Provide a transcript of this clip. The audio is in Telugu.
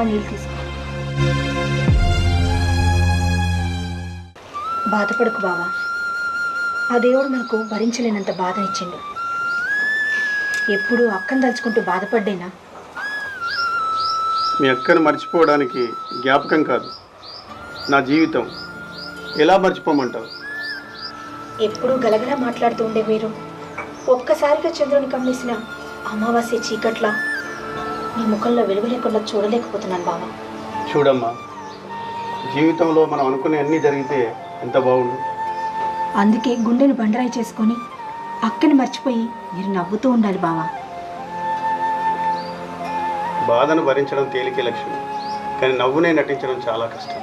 నీళ్ళు తీసుకో. బాధపడకు బావా, ఆ దేవుడు మనకు భరించలేనంత బాధనిచ్చిండు. ఎప్పుడూ అక్కను తలుచుకుంటూ బాధపడ్డేనా? మీ అక్కను మర్చిపోవడానికి జ్ఞాపకం కాదు, నా జీవితం. ఎలా మర్చిపోమంటావు? ఎప్పుడూ గలగలా మాట్లాడుతూ ఉండే మీరు ఒక్కసారిగా చంద్రుని కమ్మేసిన అమావాస్య చీకట్లా నీ ముఖంలో వెలుగు లేకుండా చూడలేకపోతున్నాను బావా. చూడమ్మా, జీవితంలో మనం అనుకునే అన్నీ జరిగితే ఎంత బాగుండు. అందుకే గుండెను బండరాయి చేసుకొని అక్కని మర్చిపోయి మీరు నవ్వుతూ ఉండాలి బావా. బాధను భరించడం తేలికే లక్ష్యం, కానీ నవ్వునే నటించడం చాలా కష్టం.